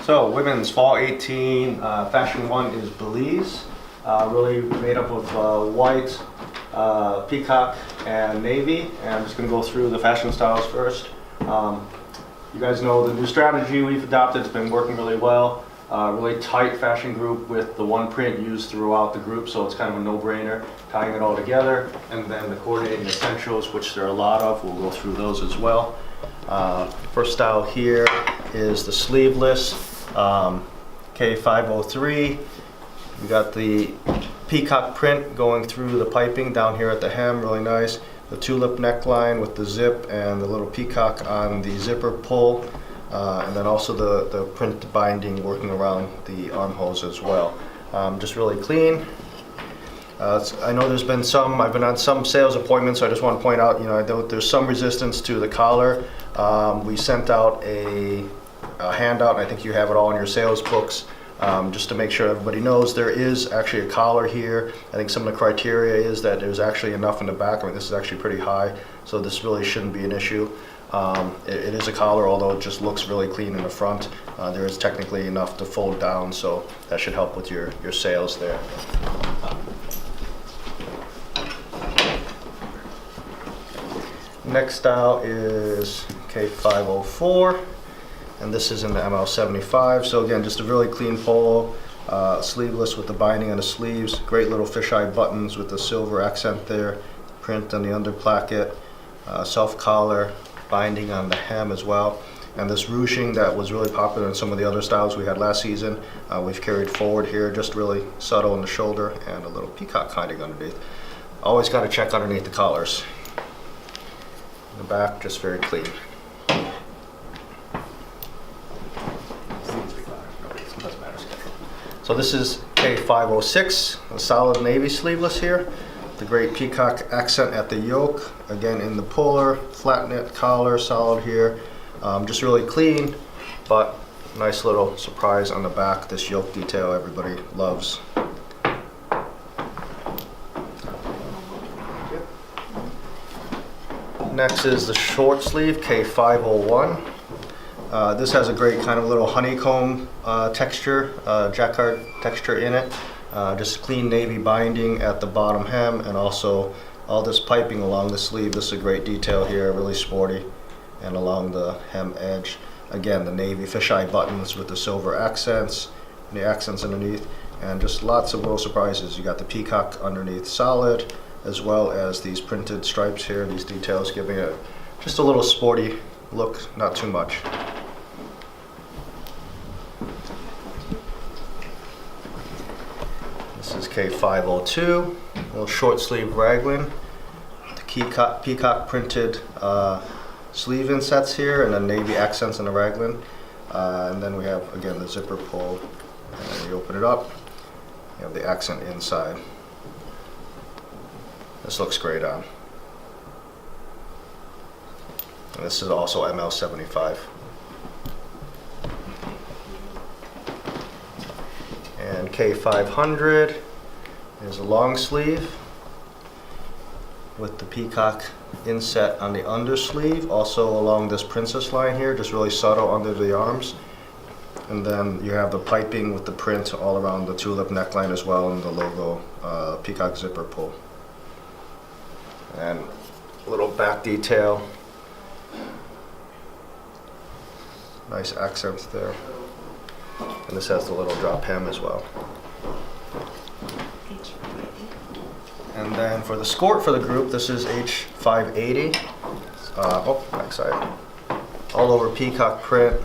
So women's fall 18 fashion one is Belize, really made up of white, peacock, and navy. And I'm just going to go through the fashion styles first. You guys know the new strategy we've adopted. It's been working really well. Really tight fashion group with the one print used throughout the group, so it's kind of a no-brainer tying it all together. And then the coordinating essentials, which there are a lot of. We'll go through those as well. First style here is the sleeveless K503. We got the peacock print going through the piping down here at the hem, really nice. The tulip neckline with the zip and the little peacock on the zipper pull. And then also the print binding working around the armholes as well. Just really clean. I know there's been I've been on some sales appointments, so I just want to point out, there's some resistance to the collar. We sent out a handout, and I think you have it all in your sales books, just to make sure everybody knows there is actually a collar here. I think some of the criteria is that there's actually enough in the back. I mean, this is actually pretty high, so this really shouldn't be an issue. It is a collar, although it just looks really clean in the front. There is technically enough to fold down, so that should help with your sales there. Next style is K504, and this is in the ML75. So again, just a really clean polo, sleeveless with the binding on the sleeves. Great little fisheye buttons with the silver accent there, print on the under placket, self collar, binding on the hem as well. And this ruching that was really popular in some of the other styles we had last season, we've carried forward here, just really subtle on the shoulder and a little peacock hiding underneath. Always got to check underneath the collars. The back, just very clean. So this is K506, a solid navy sleeveless here. The great peacock accent at the yoke, again in the puller, flat knit collar, solid here. Just really clean, but nice little surprise on the back. This yoke detail everybody loves. Next is the short sleeve K501. This has a great kind of little honeycomb texture, jacquard texture in it. Just clean navy binding at the bottom hem, and also all this piping along the sleeve. This is a great detail here, really sporty, and along the hem edge. Again, the navy fisheye buttons with the silver accents, and the accents underneath, and just lots of little surprises. You got the peacock underneath solid, as well as these printed stripes here, these details giving it just a little sporty look, not too much. This is K502, a little short sleeve raglan. The peacock printed sleeve insets here, and then navy accents in the raglan. And then we have, again, the zipper pull, and then you open it up, you have the accent inside. This looks great on. And this is also ML75. And K500 is a long sleeve with the peacock inset on the undersleeve, also along this princess line here, just really subtle under the arms. And then you have the piping with the print all around the tulip neckline as well, and the logo peacock zipper pull. And a little back detail. Nice accents there. And this has the little drop hem as well. And then for the skirt for the group, this is H580. Backside. All over peacock print.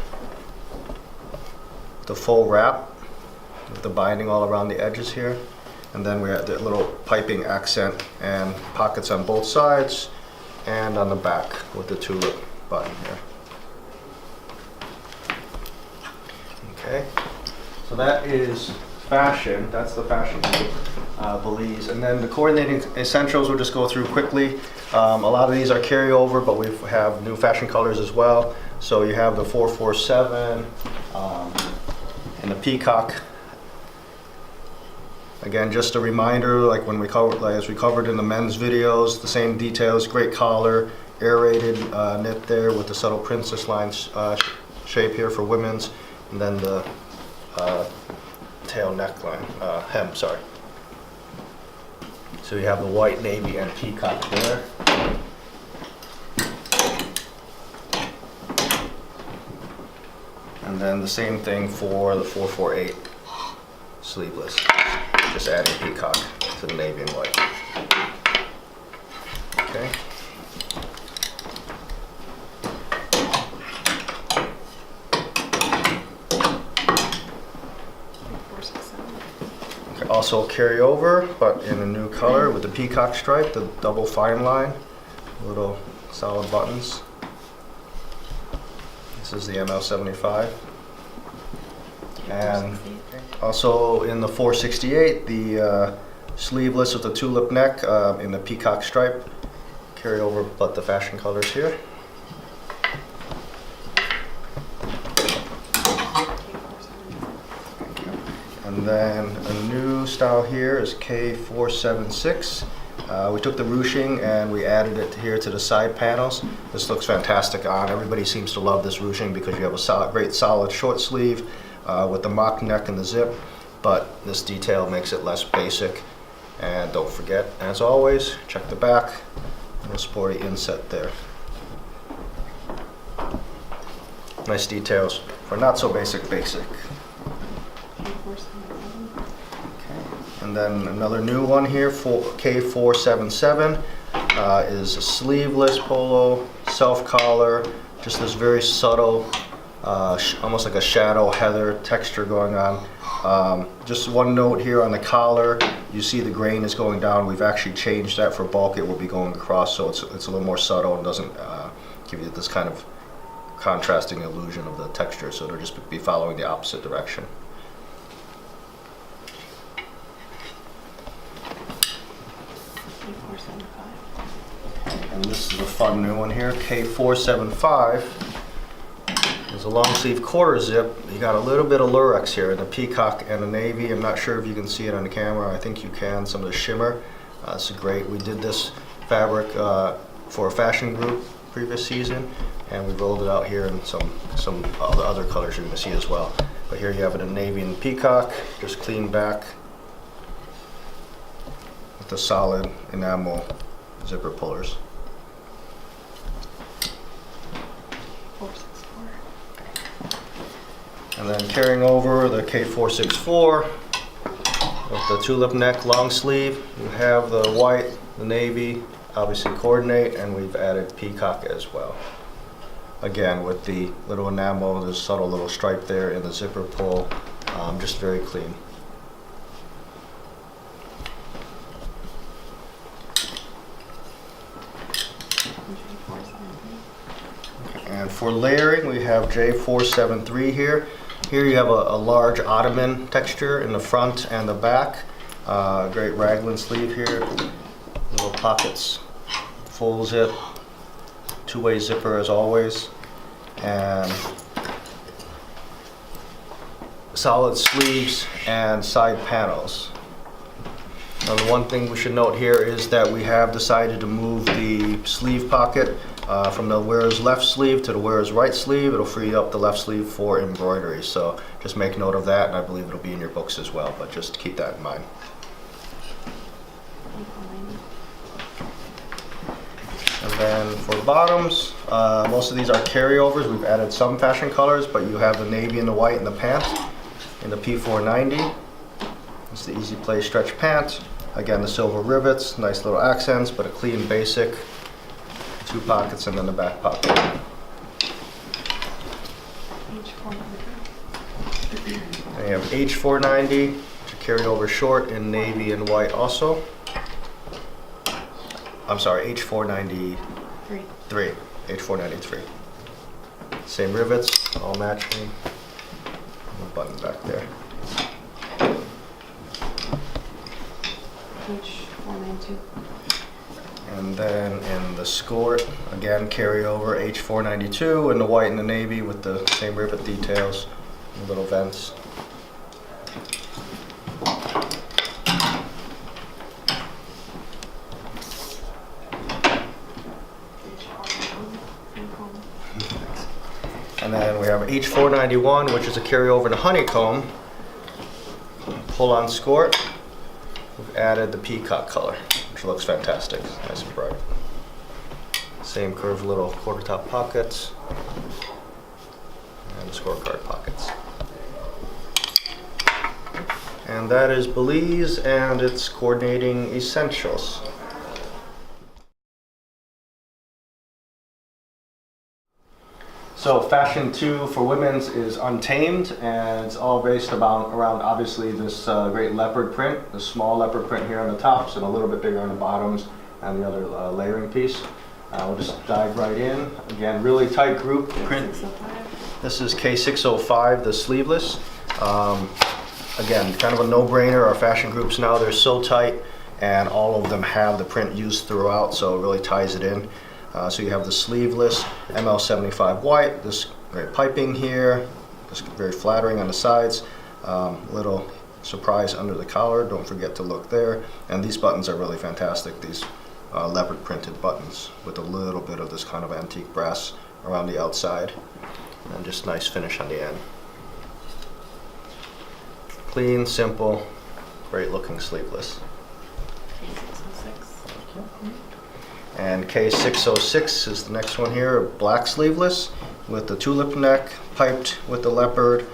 The full wrap with the binding all around the edges here. And then we have the little piping accent and pockets on both sides and on the back with the tulip button here. Okay, so that is fashion. That's the fashion group, Belize. And then the coordinating essentials we'll just go through quickly. A lot of these are carryover, but we have new fashion colors as well. So you have the 447 and the peacock. Again, just a reminder, like when we covered, as we covered in the men's videos, the same details, great collar, aerated knit there with the subtle princess line shape here for women's. and then the tail neckline, hem, sorry. So you have the white, navy, and peacock there. And then the same thing for the 448 sleeveless. Just adding peacock to the navy and white. Okay. Also carry over, but in a new color with the peacock stripe, the double fine line, little solid buttons. This is the ML75. And also in the 468, the sleeveless with the tulip neck in the peacock stripe. Carry over, but the fashion colors here. And then a new style here is K476. We took the ruching and we added it here to the side panels. This looks fantastic on. Everybody seems to love this ruching because you have a great solid short sleeve with the mock neck and the zip, but this detail makes it less basic. And don't forget, as always, check the back and the sporty inset there. Nice details for not so basic. And then another new one here for K477 is a sleeveless polo, self collar, just this very subtle, almost like a shadow heather texture going on. Just one note here on the collar, you see the grain is going down. We've actually changed that for bulk. It will be going across, so it's a little more subtle and doesn't give you this kind of contrasting illusion of the texture. So it'll just be following the opposite direction. And this is a fun new one here, K475. There's a long sleeve quarter zip. You got a little bit of lurex here in the peacock and the navy. I'm not sure if you can see it on the camera. I think you can, some of the shimmer. It's great. We did this fabric for a fashion group previous season, and we rolled it out here in some of the other colors you're going to see as well. But here you have it in navy and peacock, just clean back with the solid enamel zipper pullers. 464. And then carrying over the K464 with the tulip neck long sleeve, you have the white, the navy, obviously coordinate, and we've added peacock as well. Again, with the little enamel, there's a subtle little stripe there in the zipper pull, just very clean. And for layering, we have J473 here. Here you have a large ottoman texture in the front and the back. Great raglan sleeve here. Little pockets, full zip, two-way zipper as always, and solid sleeves and side panels. Now, the one thing we should note here is that we have decided to move the sleeve pocket from the wearer's left sleeve to the wearer's right sleeve. It'll free up the left sleeve for embroidery, so just make note of that, and I believe it'll be in your books as well, but just keep that in mind. And then for bottoms, most of these are carryovers. We've added some fashion colors, but you have the navy and the white in the pant in the P490. It's the Easy Play stretch pant. Again, the silver rivets, nice little accents, but a clean basic. Two pockets and then the back pocket. And you have H490 to carry over short in navy and white also. I'm sorry, H493. H493. Same rivets, all matching. And the button back there. H492. And then in the skirt, again, carry over H492 in the white and the navy with the same rivet details and little vents. And then we have H491, which is a carryover to honeycomb. Pull-on skirt. We've added the peacock color, which looks fantastic, nice and bright. Same curved little quarter top pockets and the scorecard pockets. And that is Belize and its coordinating essentials. So Fashion 2 for women's is Untamed, and it's all based around obviously this great leopard print, the small leopard print here on the tops and a little bit bigger on the bottoms and the other layering piece. We'll just dive right in. Again, really tight group print. This is K605, the sleeveless. Again, kind of a no-brainer. Our fashion groups now, they're so tight and all of them have the print used throughout, so it really ties it in. So you have the sleeveless ML75 white, this great piping here, just very flattering on the sides, little surprise under the collar, don't forget to look there. And these buttons are really fantastic, these leopard printed buttons with a little bit of this kind of antique brass around the outside and just nice finish on the end. Clean, simple, great looking sleeveless. And K606 is the next one here, black sleeveless with the tulip neck, piped with the leopard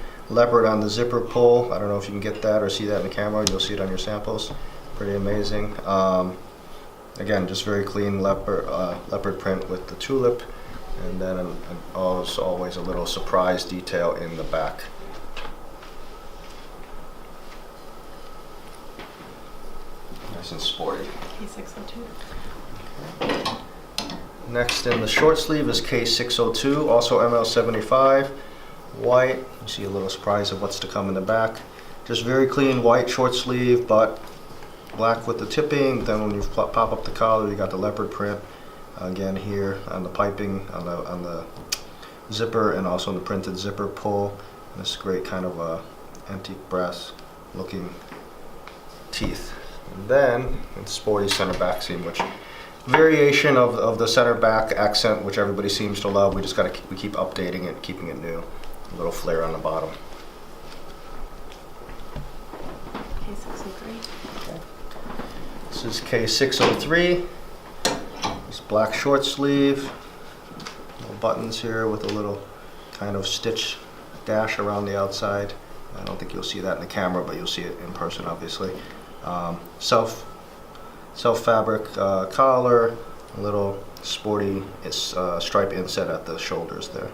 on the zipper pull. I don't know if you can get that or see that in the camera. You'll see it on your samples. Pretty amazing. Again, just very clean leopard print with the tulip, and then always a little surprise detail in the back. Nice and sporty. K602. Next in the short sleeve is K602, also ML75, white. You see a little surprise of what's to come in the back. Just very clean white short sleeve, but black with the tipping. Then when you pop up the collar, you got the leopard print again here on the piping, on the zipper, and also on the printed zipper pull. And this great kind of antique brass looking teeth. And then it's sporty center back seam, which variation of the center back accent, which everybody seems to love. We just we keep updating it, keeping it new. A little flare on the bottom. K603. Okay. This is K603. This black short sleeve. Little buttons here with a little kind of stitch dash around the outside. I don't think you'll see that in the camera, but you'll see it in person, obviously. Self fabric collar, a little sporty stripe inset at the shoulders there.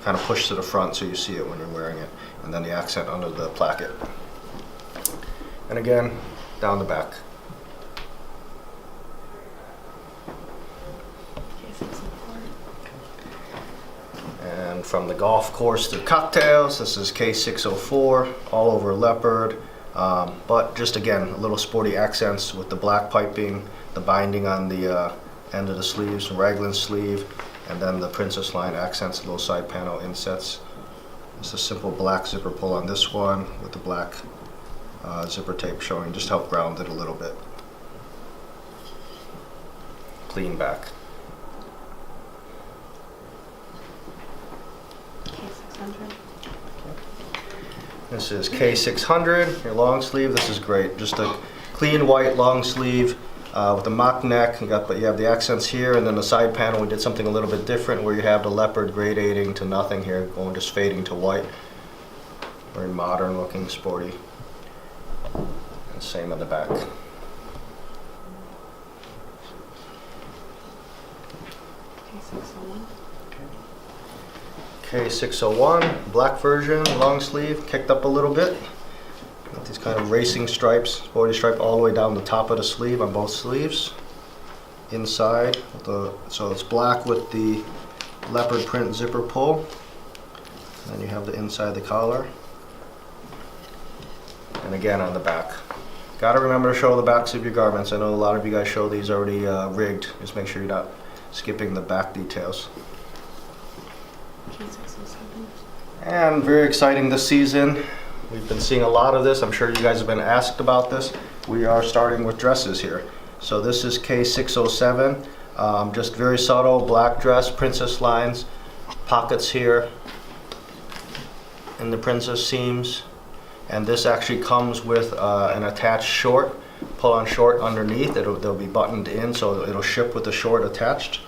Kind of pushed to the front so you see it when you're wearing it, and then the accent under the placket. And again, down the back. And from the golf course to cocktails, this is K604, all over leopard. But just again, a little sporty accents with the black piping, the binding on the end of the sleeves, raglan sleeve, and then the princess line accents, little side panel insets. It's a simple black zipper pull on this one with the black zipper tape showing, just help ground it a little bit. Clean back. K600. This is K600, your long sleeve. This is great. Just a clean white long sleeve with a mock neck. You have the accents here, and then the side panel. We did something a little bit different where you have the leopard gradating to nothing here, just fading to white. Very modern looking, sporty. And same on the back. K601. K601, black version, long sleeve, kicked up a little bit. Got these kind of racing stripes, sporty stripe all the way down the top of the sleeve on both sleeves. Inside, so it's black with the leopard print zipper pull. Then you have the inside of the collar. And again on the back. Gotta remember to show the backs of your garments. I know a lot of you guys show these already rigged. Just make sure you're not skipping the back details. K607. And very exciting this season. We've been seeing a lot of this. I'm sure you guys have been asked about this. We are starting with dresses here. So this is K607. Just very subtle black dress, princess lines, pockets here, in the Princess seams, and this actually comes with an attached short, pull-on short underneath. They'll be buttoned in, so it'll ship with the short attached.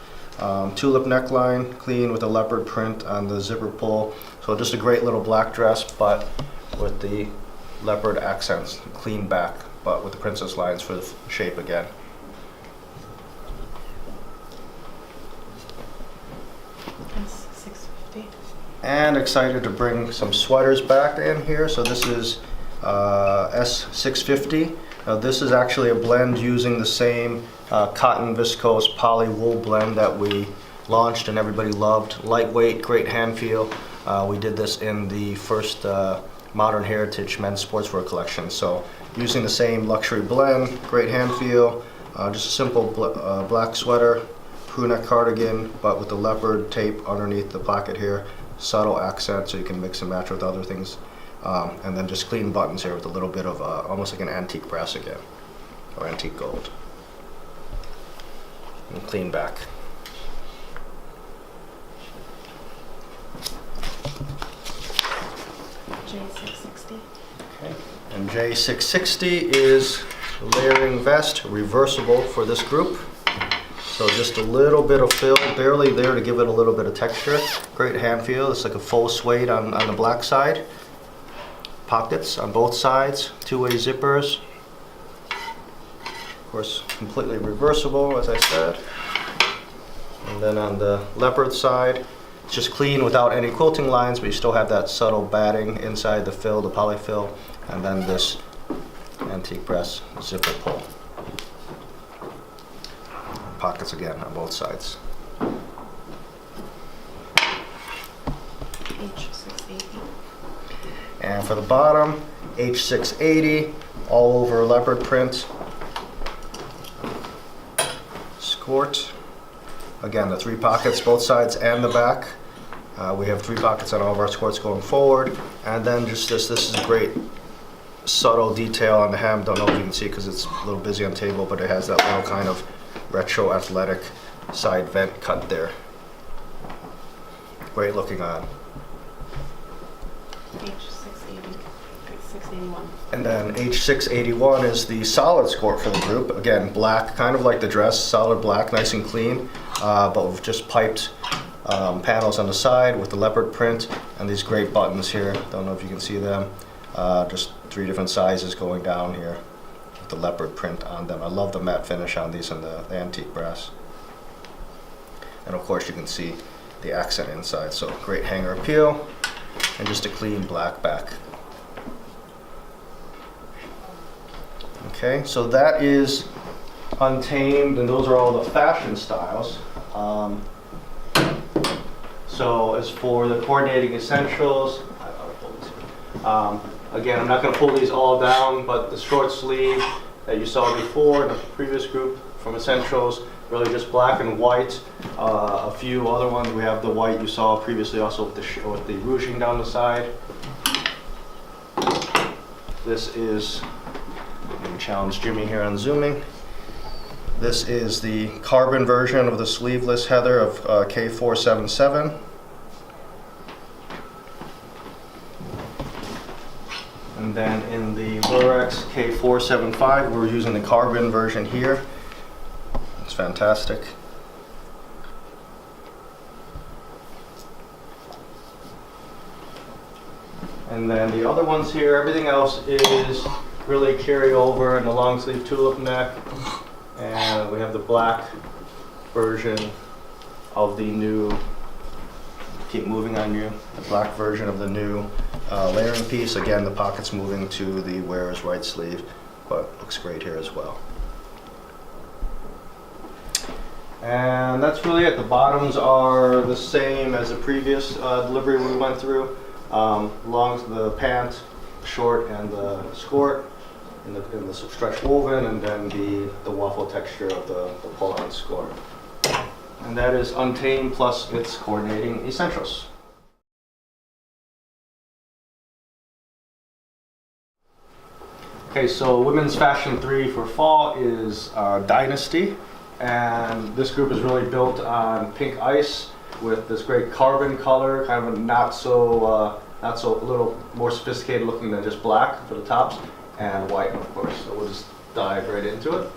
Tulip neckline, clean with a leopard print on the zipper pull. So just a great little black dress, but with the leopard accents, clean back, but with the princess lines for the shape again. That's 650. And excited to bring some sweaters back in here. So this is S650. Now this is actually a blend using the same cotton viscose poly wool blend that we launched and everybody loved. Lightweight, great hand feel. We did this in the first Modern Heritage men's sportswear collection. So using the same luxury blend, great hand feel, just a simple black sweater, crew neck cardigan, but with the leopard tape underneath the pocket here, subtle accent so you can mix and match with other things. And then just clean buttons here with a little bit of almost like an antique brass again, or antique gold. And clean back. J660. Okay. And J660 is layering vest, reversible for this group. So just a little bit of fill, barely there to give it a little bit of texture. Great hand feel. It's like a full suede on the black side. Pockets on both sides, two-way zippers. Of course, completely reversible, as I said. And then on the leopard side, it's just clean without any quilting lines, but you still have that subtle batting inside the fill, the polyfill, and then this antique brass zipper pull. Pockets again on both sides. H680. And for the bottom, H680, all over leopard print. Skirt. Again, the three pockets, both sides and the back. We have three pockets on all of our skirts going forward. And then just this is a great subtle detail on the hem. Don't know if you can see because it's a little busy on the table, but it has that little kind of retro athletic side vent cut there. Great looking on. H680. 681. And then H681 is the solid skirt for the group. Again, black, kind of like the dress, solid black, nice and clean, but with just piped panels on the side with the leopard print and these great buttons here. Don't know if you can see them. Just three different sizes going down here with the leopard print on them. I love the matte finish on these and the antique brass. And of course you can see the accent inside, so great hanger appeal and just a clean black back. Okay, so that is Untamed, and those are all the fashion styles. So as for the coordinating essentials, again, I'm not going to pull these all down, but the short sleeve that you saw before in the previous group from Essentials, really just black and white. A few other ones, we have the white you saw previously also with the ruching down the side. This is, let me challenge Jimmy here on zooming. This is the carbon version of the sleeveless heather of K477. And then in the Lurex K475, we're using the carbon version here. It's fantastic. And then the other ones here, everything else is really carryover in the long sleeve tulip neck. And we have the black version of the new, keep moving on you, the black version of the new layering piece. Again, the pocket's moving to the wearer's right sleeve, but looks great here as well. And that's really it. The bottoms are the same as the previous delivery we went through. The pant, short, and the skirt in the stretch woven, and then the waffle texture of the pull-on skirt. And that is Untamed plus its coordinating essentials. Okay, so Women's Fashion 3 for fall is Dynasty. And this group is really built on pink ice with this great carbon color, kind of a not so not so a little more sophisticated looking than just black for the tops, and white, of course. So we'll just dive right into it.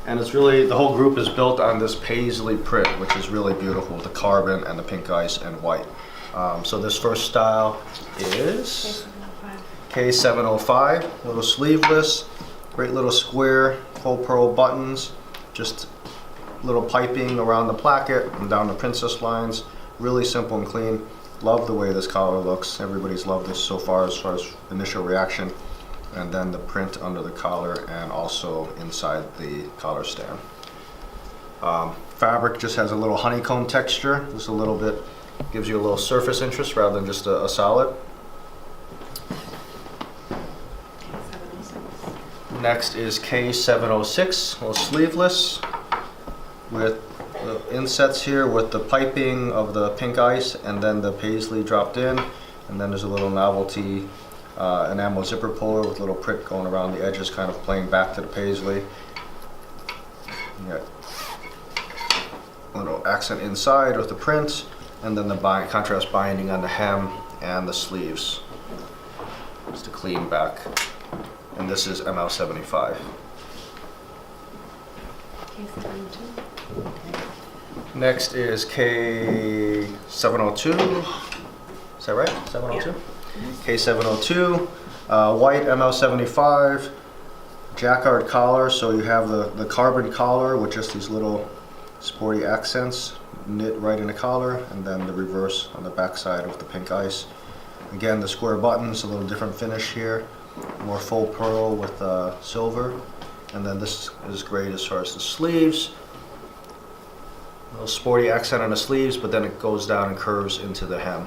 And it's really, the whole group is built on this paisley print, which is really beautiful with the carbon and the pink ice and white. So this first style is K705, little sleeveless, great little square, full pearl buttons, just little piping around the placket and down the princess lines. Really simple and clean. Love the way this collar looks. Everybody's loved this so far as initial reaction. And then the print under the collar and also inside the collar stand. Fabric just has a little honeycomb texture, just a little bit, gives you a little surface interest rather than just a solid. Next is K706, a little sleeveless with the insets here with the piping of the pink ice and then the paisley dropped in, and then there's a little novelty enamel zipper puller with a little print going around the edges, kind of playing back to the paisley. You got a little accent inside with the print, and then the contrast binding on the hem and the sleeves. Just a clean back. And this is ML75. Next is K702. Is that right? 702? Yeah. K702, white ML75, jacquard collar, so you have the carbon collar with just these little sporty accents knit right in the collar, and then the reverse on the back side with the pink ice. Again, the square buttons, a little different finish here, more full pearl with silver, and then this is great as far as the sleeves. A little sporty accent on the sleeves, but then it goes down and curves into the hem.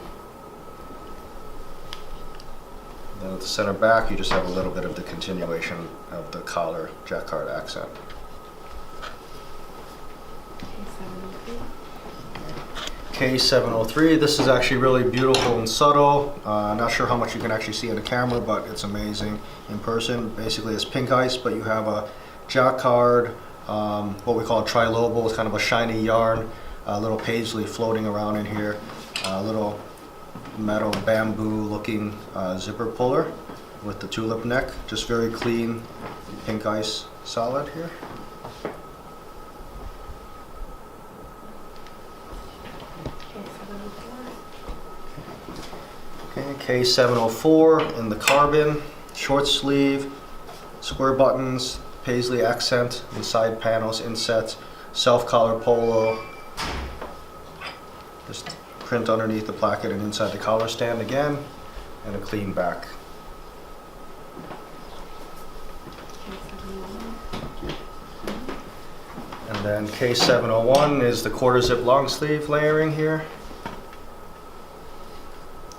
Then at the center back, you just have a little bit of the continuation of the collar jacquard accent. K703, this is actually really beautiful and subtle. Not sure how much you can actually see in the camera, but it's amazing in person. Basically, it's pink ice, but you have a jacquard, what we call a trilobal. It's kind of a shiny yarn, a little paisley floating around in here, a little metal bamboo looking zipper puller with the tulip neck. Just very clean pink ice solid here. Okay, K704 in the carbon, short sleeve, square buttons, paisley accent, and side panels, insets, self-collar polo. Just print underneath the placket and inside the collar stand again, and a clean back. And then K701 is the quarter zip long sleeve layering here.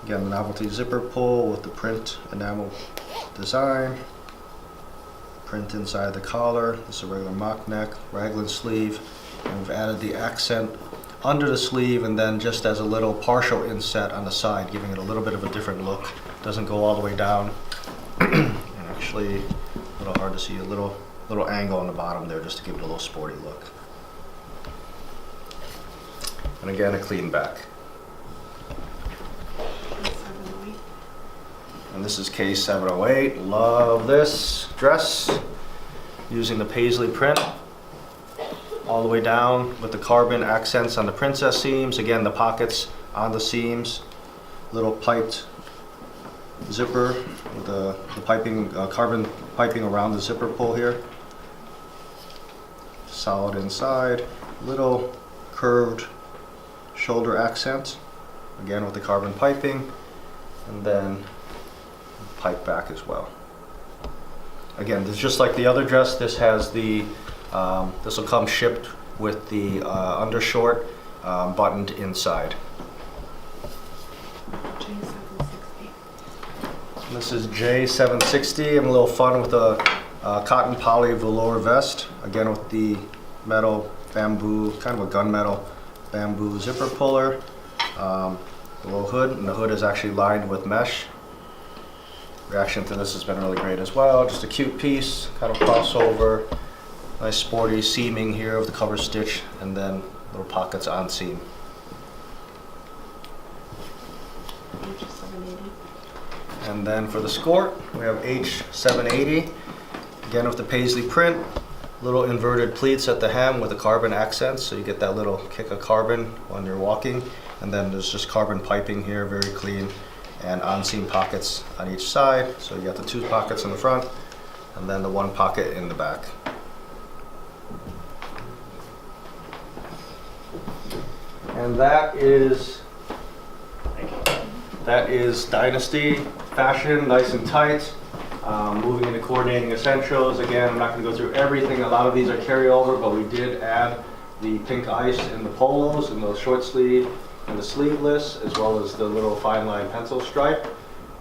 Again, the novelty zipper pull with the print enamel design. Print inside the collar. This is a regular mock neck, raglan sleeve, and we've added the accent under the sleeve and then just as a little partial inset on the side, giving it a little bit of a different look. Doesn't go all the way down. And actually, a little hard to see, a little angle on the bottom there just to give it a little sporty look. And again, a clean back. And this is K708. Love this dress. Using the paisley print all the way down with the carbon accents on the princess seams. Again, the pockets on the seams. Little piped zipper with the piping, carbon piping around the zipper pull here. Solid inside. Little curved shoulder accent. Again with the carbon piping. And then pipe back as well. Again, this is just like the other dress. This has the, this will come shipped with the undershort buttoned inside. And this is J760. I'm a little fun with a cotton poly velour vest. Again with the metal bamboo, kind of a gunmetal bamboo zipper puller. The little hood, and the hood is actually lined with mesh. Reaction to this has been really great as well. Just a cute piece, kind of crossover, nice sporty seaming here of the cover stitch, and then little pockets on seam. And then for the skirt, we have H780, again with the paisley print, little inverted pleats at the hem with the carbon accents, so you get that little kick of carbon when you're walking. And then there's just carbon piping here, very clean, and on-seam pockets on each side. So you got the 2 pockets in the front, and then the 1 pocket in the back. And that is Dynasty fashion, nice and tight. Moving into coordinating essentials. Again, I'm not going to go through everything. A lot of these are carryover, but we did add the pink ice in the polos and the short sleeve and the sleeveless, as well as the little fine line pencil stripe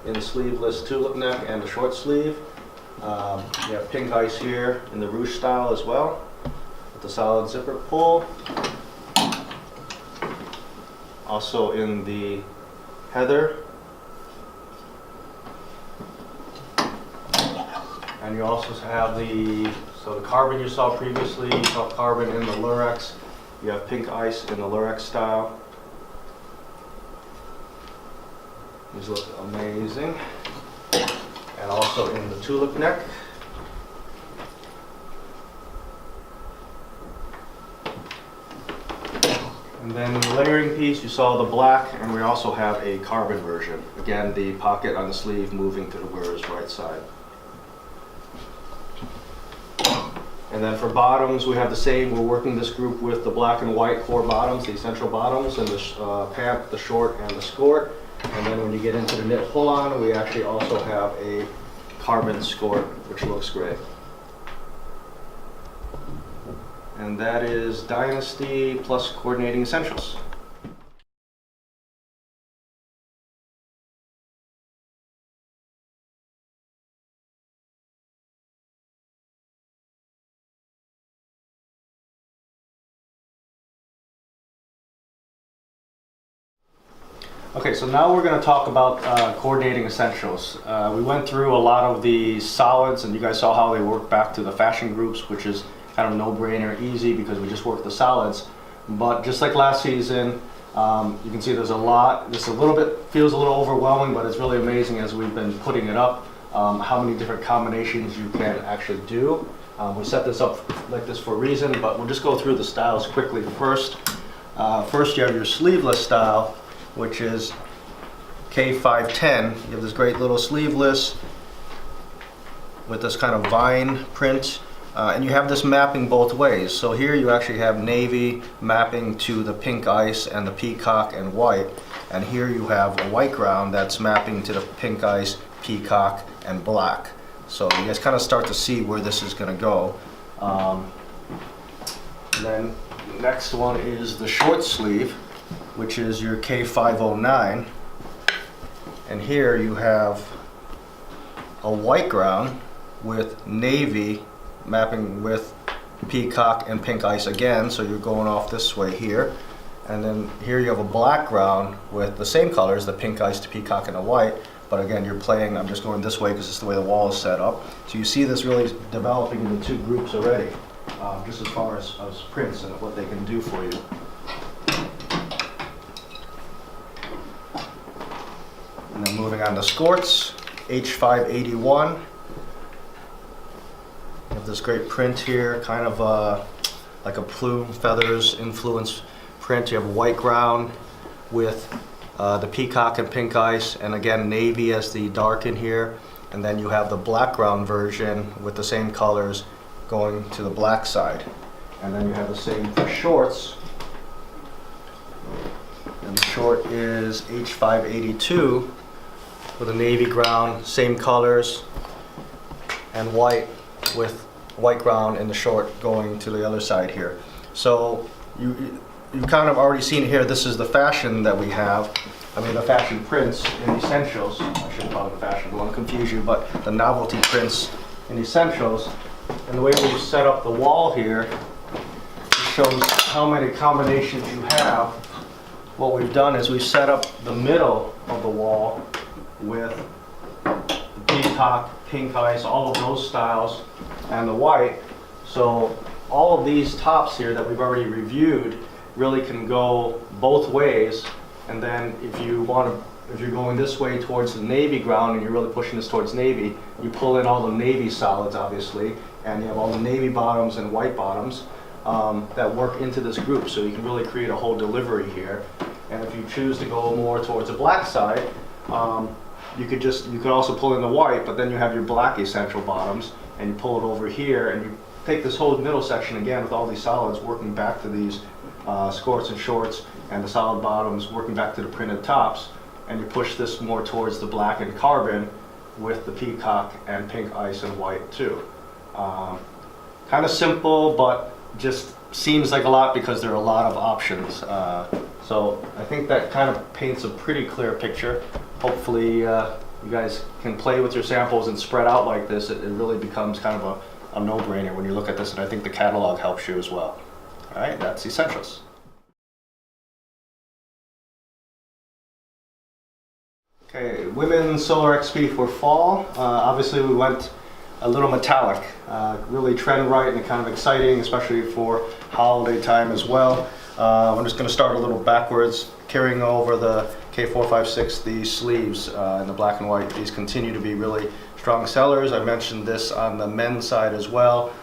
in the sleeveless tulip neck and the short sleeve. You have pink ice here in the ruche style as well, with the solid zipper pull. Also in the heather. And you also have the carbon you saw previously. You saw carbon in the lurex. You have pink ice in the lurex style. These look amazing. And also in the tulip neck. And then in the layering piece, you saw the black, and we also have a carbon version. Again, the pocket on the sleeve moving to the wearer's right side. And then for bottoms, we have the same. We're working this group with the black and white core bottoms, the essential bottoms, and the pant, the short, and the skirt. And then when you get into the knit pull-on, we actually also have a carbon skirt, which looks great. And that is Dynasty plus coordinating essentials. Okay, so now we're going to talk about coordinating essentials. We went through a lot of the solids, and you guys saw how they work back to the fashion groups, which is kind of no-brainer, easy, because we just work the solids. But just like last season, you can see there's a lot. This feels a little overwhelming, but it's really amazing as we've been putting it up, how many different combinations you can actually do. We set this up like this for a reason, but we'll just go through the styles quickly. First you have your sleeveless style, which is K510. You have this great little sleeveless with this kind of vine print, and you have this mapping both ways. So here you actually have navy mapping to the pink ice and the peacock and white, and here you have a white ground that's mapping to the pink ice, peacock, and black. So you guys kind of start to see where this is going to go. Then next one is the short sleeve, which is your K509, and here you have a white ground with navy mapping with peacock and pink ice again, so you're going off this way here. And then here you have a black ground with the same colors, the pink ice, the peacock, and the white, but again you're playing, I'm just going this way because it's the way the wall is set up. So you see this really developing into 2 groups already, just as far as prints and what they can do for you. And then moving on to skirts, H581. You have this great print here, kind of like a plume, feathers influence print. You have a white ground with the peacock and pink ice, and again navy as the dark in here. And then you have the black ground version with the same colors going to the black side. And then you have the same for shorts. And the short is H582 with a navy ground, same colors, and white with white ground in the short going to the other side here. So you've kind of already seen here, this is the fashion that we have. I mean the fashion prints in essentials. I shouldn't call it fashion, don't want to confuse you, but the novelty prints in essentials. And the way we set up the wall here, it shows how many combinations you have. What we've done is we've set up the middle of the wall with the peacock, pink ice, all of those styles, and the white. So all of these tops here that we've already reviewed really can go both ways. And then if you want to if you're going this way towards the navy ground and you're really pushing this towards navy, you pull in all the navy solids, obviously, and you have all the navy bottoms and white bottoms that work into this group. So you can really create a whole delivery here. And if you choose to go more towards the black side, you could also pull in the white, but then you have your black essential bottoms, and you pull it over here, and you take this whole middle section again with all these solids working back to these skirts and shorts, and the solid bottoms working back to the printed tops, and you push this more towards the black and carbon with the peacock and pink ice and white too. Kind of simple, but just seems like a lot because there are a lot of options. So I think that kind of paints a pretty clear picture. Hopefully you guys can play with your samples and spread out like this. It really becomes kind of a no-brainer when you look at this, and I think the catalog helps you as well. All right, that's Essentials. Okay, Women's Solar XP for fall. Obviously we went a little metallic, really trend right and kind of exciting, especially for holiday time as well. I'm just going to start a little backwards, carrying over the K456, the sleeves in the black and white. These continue to be really strong sellers. I mentioned this on the men's side as well.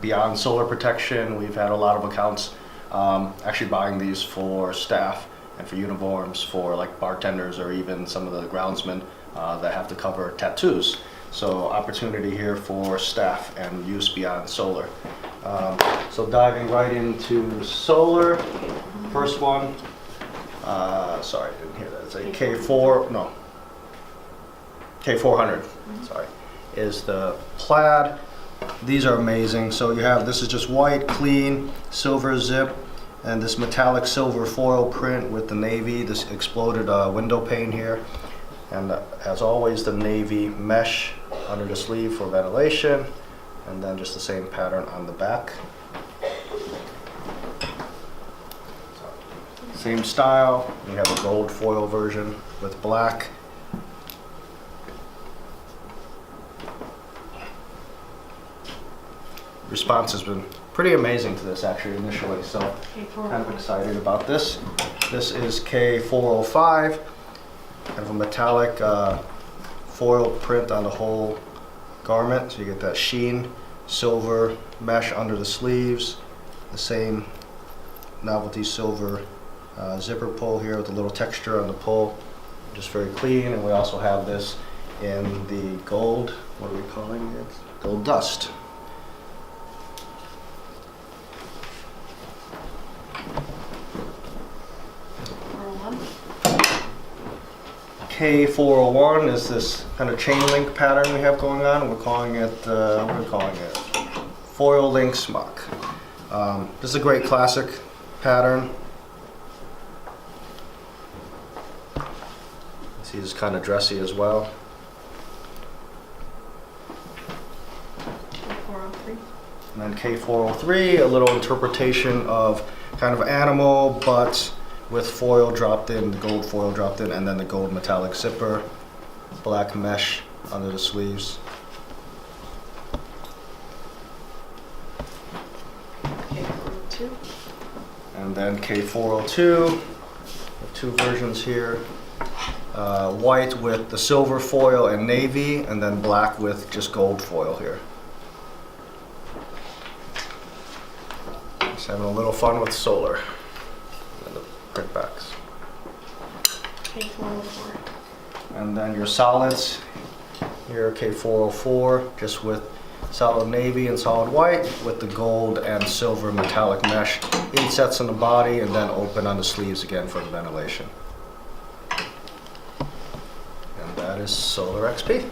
Beyond solar protection, we've had a lot of accounts actually buying these for staff and for uniforms for like bartenders or even some of the groundsmen that have to cover tattoos. So opportunity here for staff and use beyond solar. So diving right into solar, first one, sorry, I didn't hear that. It's a K400, sorry, is the plaid. These are amazing. So you have, this is just white, clean, silver zip, and this metallic silver foil print with the navy, this exploded window pane here. And as always, the navy mesh under the sleeve for ventilation, and then just the same pattern on the back. Same style. We have a gold foil version with black. Response has been pretty amazing to this actually initially, so kind of excited about this. This is K405, kind of a metallic foil print on the whole garment, so you get that sheen, silver mesh under the sleeves, the same novelty silver zipper pull here with a little texture on the pull, just very clean. And we also have this in the gold, what are we calling it? Gold dust. K401 is this kind of chain link pattern we have going on. We're calling it, what are we calling it? Foil link smock. This is a great classic pattern. See, it's kind of dressy as well. K403. And then K403, a little interpretation of kind of animal, but with foil dropped in, the gold foil dropped in, and then the gold metallic zipper, black mesh under the sleeves. K402. And then K402, we have two versions here. White with the silver foil and navy, and then black with just gold foil here. Just having a little fun with solar. And the print backs. K404. And then your solids, here K404, just with solid navy and solid white with the gold and silver metallic mesh insets on the body, and then open on the sleeves again for the ventilation. And that is Solar XP.